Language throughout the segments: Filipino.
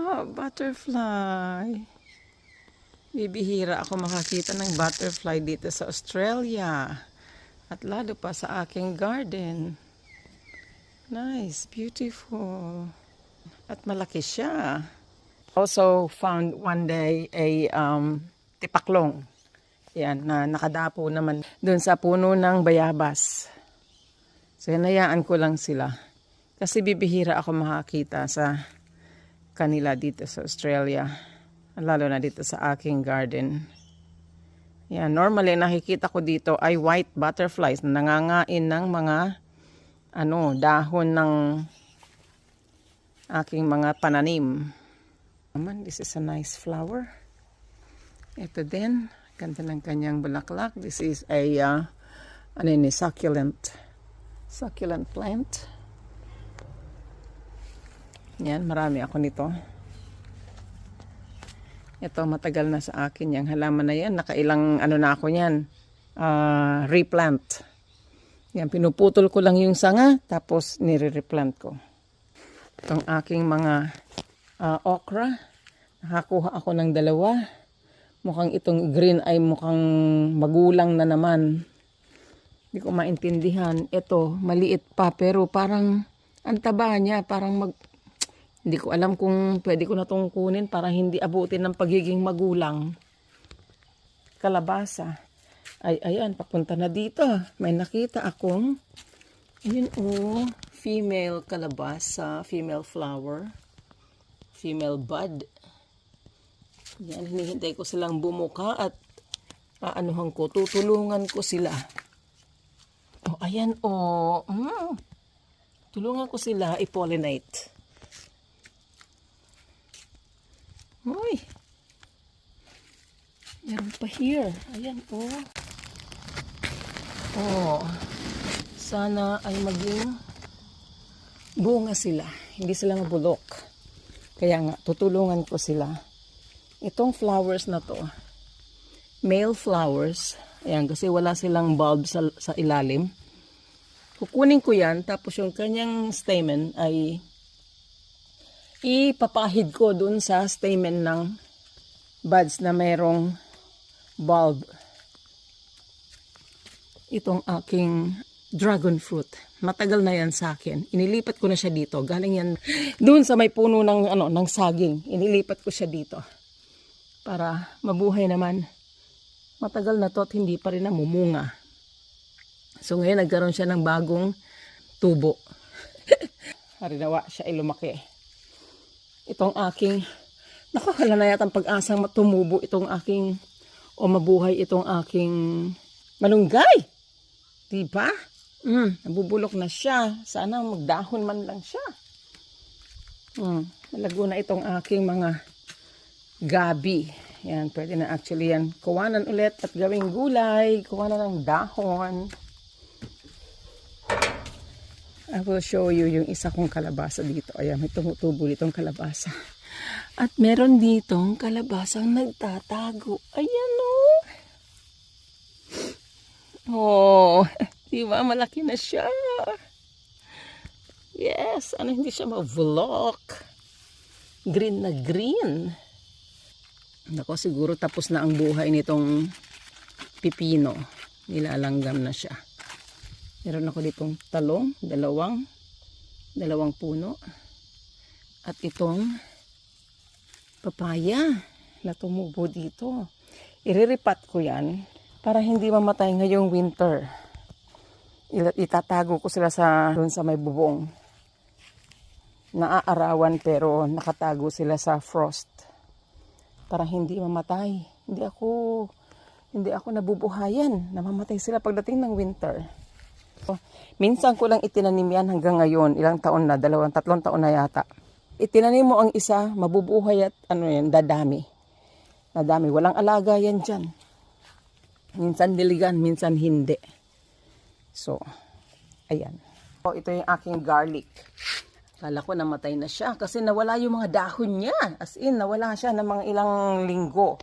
Wow, butterfly. Bibihira ako makakita ng butterfly dito sa Australia. At lalo pa sa aking garden. Nice, beautiful. At malaki siya. Also found one day a tipaklong. Yan, na nakadapo naman doon sa puno ng bayabas. So, hinayaan ko lang sila. Kasi bibihira ako makakita sa kanila dito sa Australia. Lalo na dito sa aking garden. Yan, normally nakikita ko dito ay white butterflies na nangangain ng mga dahon ng aking mga pananim. This is a nice flower. Ito din, ganda ng kanyang bulaklak. This is a succulent plant. Yan, marami ako nito. Ito, matagal na sa akin yung halaman na yan. Nakailang na ako yan. Replant. Yan, pinuputol ko lang yung sanga, tapos nire-replant ko. Itong aking mga okra. Nakakuha ako ng 2. Mukhang itong green ay mukhang magulang na naman. Hindi ko maintindihan. Ito, maliit pa, pero parang ang taba niya, parang hindi ko alam kung pwede ko na itong kunin para hindi abutin ng pagiging magulang. Kalabasa. Ayan, papunta na dito. May nakita akong, female kalabasa, female flower, female bud. Yan, hinihintay ko silang bumuka at tutulungan ko sila. Ayan, tulungan ko sila i-pollinate. Uy, meron pa here. Ayan, sana ay maging bunga sila. Hindi sila mabulok. Kaya nga, tutulungan ko sila. Itong flowers na to, male flowers, ayan, kasi wala silang bulb sa ilalim. Kukunin ko yan, tapos yung kanyang stamen ay ipapahid ko dun sa stamen ng buds na mayroong bulb. Itong aking dragon fruit. Matagal na yan sa akin. Inilipat ko na siya dito. Galing yan dun sa may puno ng saging. Inilipat ko siya dito. Para mabuhay naman. Matagal na to at hindi pa rin namumunga. So ngayon nagkaroon siya ng bagong tubo. Harinawa siya ay lumaki. Itong aking, wala na yatang pag-asang tumubo itong aking, mabuhay itong aking malunggay. Diba? Nabubulok na siya. Sana magdahon man lang siya. Malago na itong aking mga gabi. Yan, pwede na actually yan. Kuwanan ulit at gawing gulay. Kuwanan ng dahon. I will show you yung isa kong kalabasa dito. Ayan, may tumutubo ditong kalabasa. At meron ditong kalabasang nagtatago. Ayan diba? Malaki na siya. Yes, hindi siya ma-vlog. Green na green. Nako, siguro tapos na ang buhay nitong pipino. Nilalanggam na siya. Meron ako ditong talong, dalawang puno. At itong papaya na tumubo dito. Iriripat ko yan para hindi mamatay ngayong winter. Itatago ko sila doon sa may bubong. Naaarawan pero nakatago sila sa frost. Para hindi mamatay. Hindi ako nabubuhayan. Namamatay sila pagdating ng winter. Minsan ko lang itinanim yan hanggang ngayon. Ilang taon na, 2-3 taon na yata. Itinanim mo ang isa, mabubuhay at dadami. Dadami. Walang alaga yan dyan. Minsan diligan, minsan hindi. So, ayan. Ito yung aking garlic. Kala ko namatay na siya kasi nawala yung mga dahon niya. As in, nawala siya ng mga ilang linggo.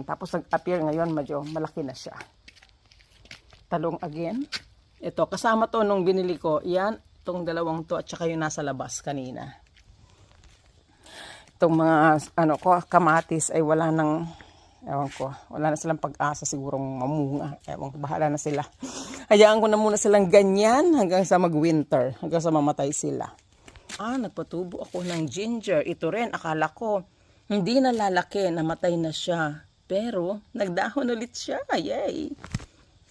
Tapos nag-appear ngayon, medyo malaki na siya. Talong again. Ito, kasama to nung binili ko. Yan, itong 2 to at saka yung nasa labas kanina. Itong mga ano ko, kamatis ay wala nang, ewan ko, wala na silang pag-asa sigurong mamunga. Ewan ko, bahala na sila. Hayaan ko na muna silang ganyan hanggang sa mag-winter, hanggang sa mamatay sila. Nagpatubo ako ng ginger. Ito rin, akala ko hindi na lalaki, namatay na siya. Pero, nagdahon ulit siya. Yay!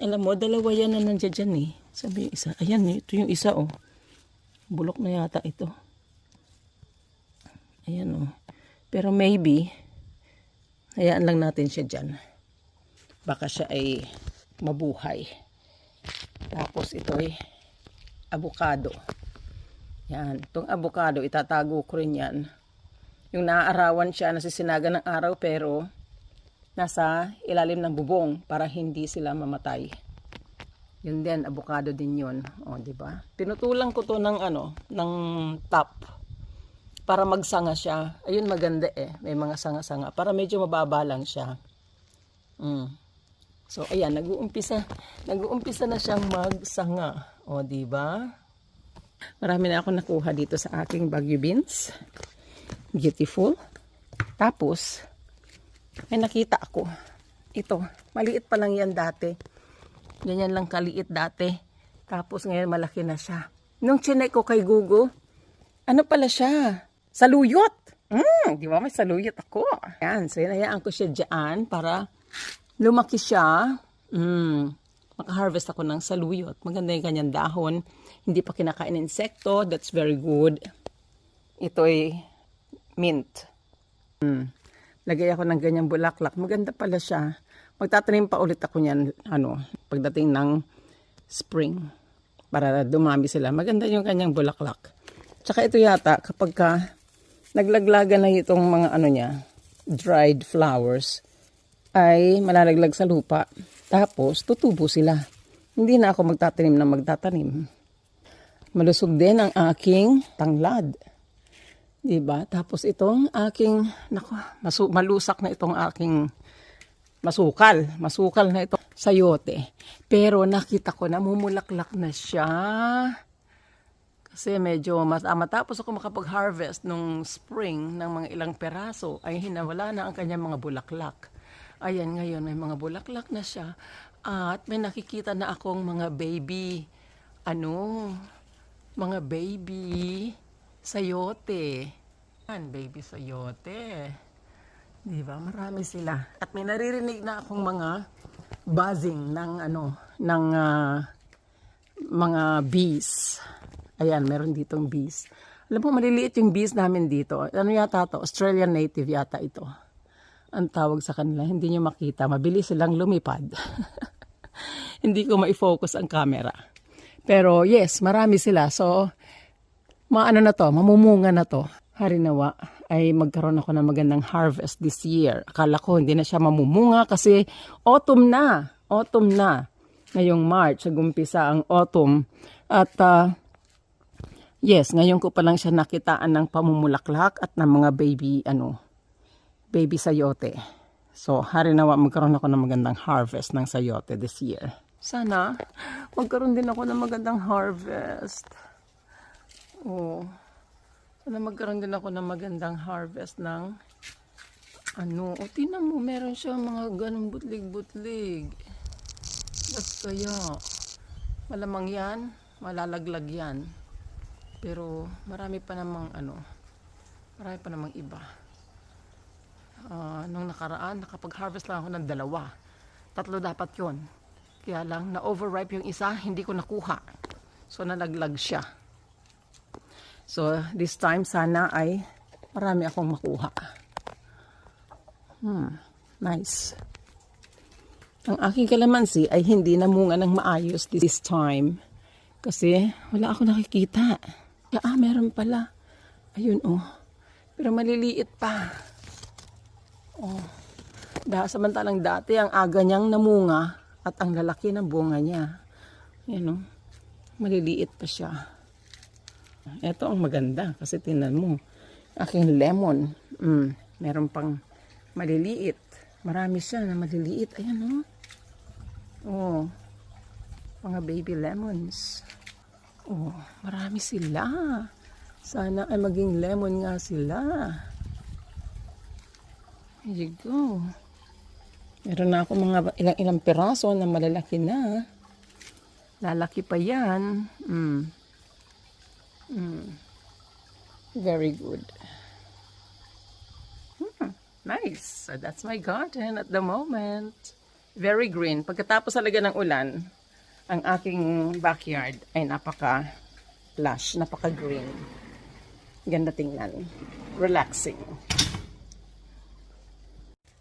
Alam mo, dalawa yan na nandiyan dyan eh. Sabi yung isa, ayan, ito yung isa oh. Bulok na yata ito. Ayan oh. Pero maybe, hayaan lang natin siya dyan. Baka siya ay mabuhay. Tapos ito ay avocado. Yan. Itong avocado, itatago ko rin yan. Yung naaarawan siya, nasisinaga ng araw pero nasa ilalim ng bubong para hindi sila mamatay. Yun din, avocado din yun. O, diba? Pinutulang ko to ng ng top para magsanga siya. Ayun, maganda eh. May mga sanga-sanga. Para medyo mababa lang siya. So, ayan, nag-uumpisa na siyang magsanga. O, diba? Marami na ako nakuha dito sa aking Baguio beans. Beautiful. Tapos, may nakita ako. Ito, maliit pa lang yan dati. Ganyan lang kaliit dati. Tapos ngayon malaki na siya. Nung chinek ko kay Google, ano pala siya? Saluyot! Di ba may saluyot ako? Yan, so hinayaan ko siya dyan para lumaki siya. Maka-harvest ako ng saluyot. Maganda yung kanyang dahon. Hindi pa kinakain ng insekto. That's very good. Ito ay mint. Lagay ako ng ganyang bulaklak. Maganda pala siya. Magtatanim pa ulit ako niyan, pagdating ng spring. Para dumami sila. Maganda yung kanyang bulaklak. Tsaka ito yata, kapag naglaglagan na itong mga niya, dried flowers, ay malalaglag sa lupa. Tapos, tutubo sila. Hindi na ako magtatanim na magtatanim. Malusog din ang aking tanglad. Diba? Tapos itong aking, malusak na itong aking masukal na ito sayote. Pero nakita ko na mumulaklak na siya. Kasi medyo matapos ako makapag-harvest nung spring ng mga ilang peraso, ay hinawala na ang kanyang mga bulaklak. Ayan, ngayon may mga bulaklak na siya. At may nakikita na akong mga baby, mga baby sayote. Yan, baby sayote. Diba? Marami sila. At may naririnig na akong mga buzzing ng mga bees. Ayan, meron ditong bees. Alam mo, maliliit yung bees namin dito. Ano yata to? Australian native yata ito. Ang tawag sa kanila. Hindi nyo makita. Mabilis silang lumipad. Hindi ko ma-focus ang camera. Pero yes, marami sila. So, mamumunga na to. Harinawa ay magkaroon ako ng magandang harvest this year. Akala ko hindi na siya mamumunga kasi autumn na. Ngayong March, nagumpisa ang autumn. At yes, ngayon ko pa lang siya nakitaan ng pamumulaklak at ng mga baby sayote. So, harinawa magkaroon ako ng magandang harvest ng sayote this year. Sana magkaroon din ako ng magandang harvest. Sana magkaroon din ako ng magandang harvest ng tingnan mo, meron siya mga ganong butlig-butlig. At kaya, malamang yan, malalaglag yan. Pero, marami pa namang iba. Nung nakaraan, nakapag-harvest lang ako ng 2. 3 dapat yon. Kaya lang, na-overripe yung isa, hindi ko nakuha. So, nalaglag siya. So, this time sana ay marami akong makuha. Nice. Ang aking kalamansi ay hindi namunga ng maayos this time. Kasi wala ako nakikita. Meron pala. Ayun Pero maliliit pa. Samantalang dati ang aga niyang namunga at ang lalaki ng bunga niya. Yan maliliit pa siya. Ito ang maganda kasi tingnan mo. Aking lemon. Meron pang maliliit. Marami siya na maliliit. Ayan mga baby lemons. Marami sila. Sana ay maging lemon nga sila. Here you go. Meron na ako mga ilang piraso na malalaki na. Lalaki pa yan. Very good. Nice. So that's my garden at the moment. Very green. Pagkatapos talaga ng ulan, ang aking backyard ay napaka-lush, napaka-green. Ganda tingnan. Relaxing.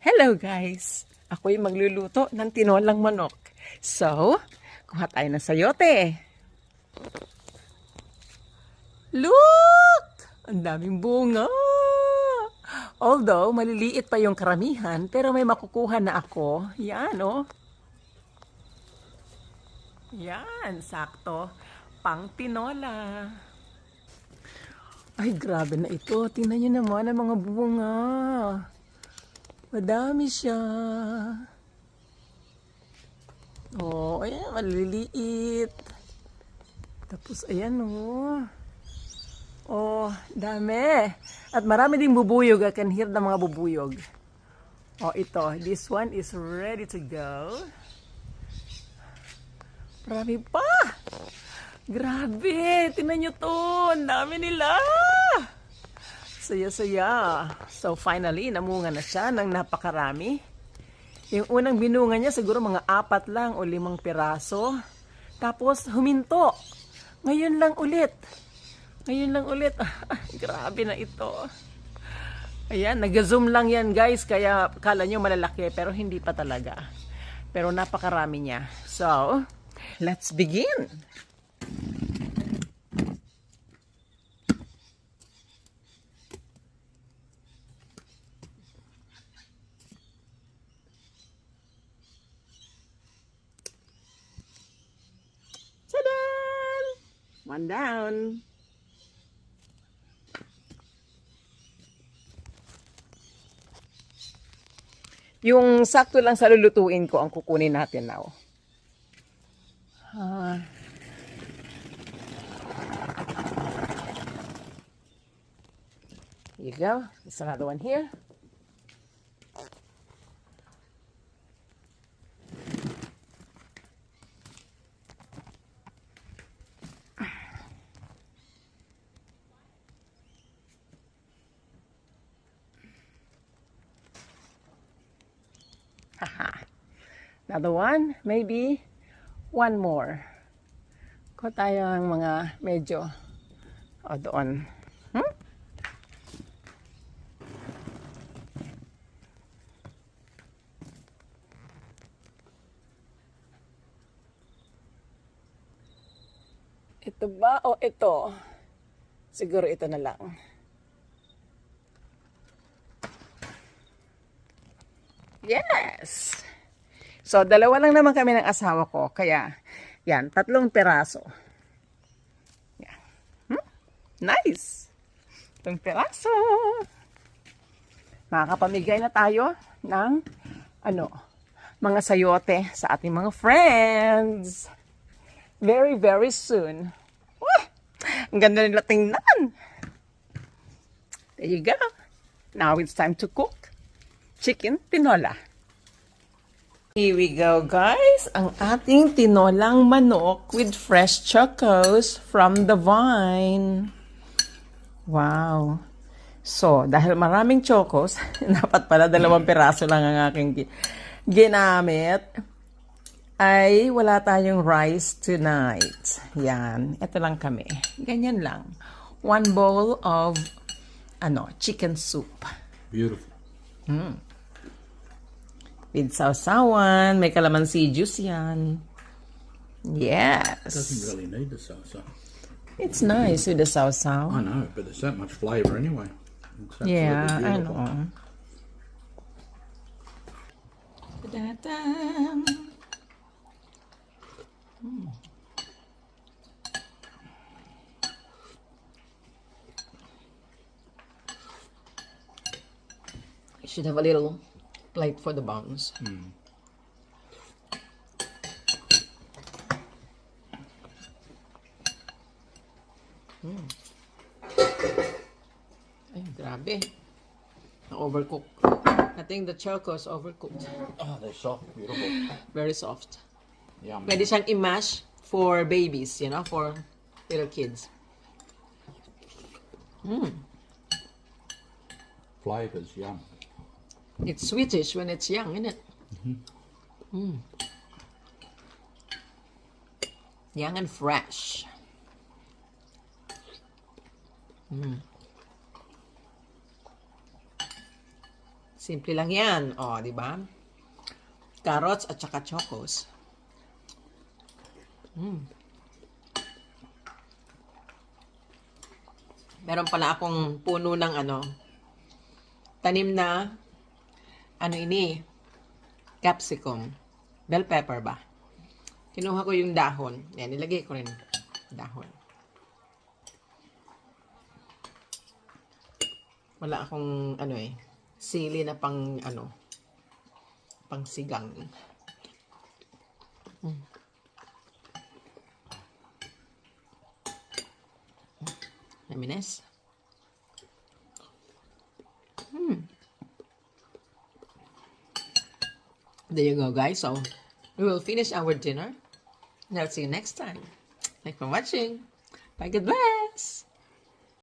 Hello guys! Ako'y magluluto ng tinolang manok. So, kuha tayo ng sayote. Look! Ang daming bunga! Although, maliliit pa yung karamihan, pero may makukuha na ako. Yan, oh. Yan, sakto. Pang tinola. Ay, grabe na ito. Tingnan nyo naman ang mga bunga. Madami siya. Oh, ayan, maliliit. Tapos, ayan, oh. Oh, dami. At marami ding bubuyog. I can hear the mga bubuyog. Oh, ito. This one is ready to go. Marami pa. Grabe. Tingnan nyo to. Ang dami nila. Saya-saya. So, finally, namunga na siya ng napakarami. Yung unang binunga niya, siguro mga 4 lang o 5 piraso. Tapos, huminto. Ngayon lang ulit. Grabe na ito. Ayan, nag-zoom lang yan guys. Kaya kala nyo malalaki, pero hindi pa talaga. Pero napakarami niya. So, let's begin. Tadan! One down. Yung sakto lang sa lulutuin ko ang kukunin natin now. Here you go. There's another one here. Another one, maybe one more. Kuha tayo ng mga medyo doon. Ito ba o ito? Siguro ito na lang. Yes! So, 2 lang naman kami ng asawa ko. Kaya, yan, 3 piraso. Yan. Nice! 3 piraso! Makakapamigay na tayo ng, mga sayote sa ating mga friends. Very, very soon. Ang ganda nila tingnan. There you go. Now it's time to cook chicken tinola. Here we go, guys. Ang ating tinolang manok with fresh chocos from the vine. Wow. So, dahil maraming chocos, dapat pala 2 piraso lang ang aking ginamit, ay wala tayong rice tonight. Yan. Ito lang kami. Ganyan lang. 1 bowl of, chicken soup. Beautiful. With sausawan, may calamansi juice yan. Yes. It doesn't really need the salsa. It's nice with the sausaw. I know, but there's that much flavour anyway. It's Yeah, I beautiful. know. Da-da-da. I should have a little plate for the buns. Ay, grabe. Na-overcook. I think the choco is overcooked. Oh, they're soft, beautiful. Very soft. Yum. Pwede siyang i-mash for babies, you know, for little kids. Flavors, yum. It's sweetish when it's young, isn't it? Young and fresh. Simple lang yan. O, di ba? Carrots at saka chocos. Meron pala akong puno ng tanim na, capsicum. Bell pepper ba? Kinuha ko yung dahon. Yan, nilagay ko rin dahon. Wala akong, sili na pang sigang. Laminess. There you go, guys. So, we will finish our dinner. And I'll see you next time. Thanks for watching. Bye, God bless.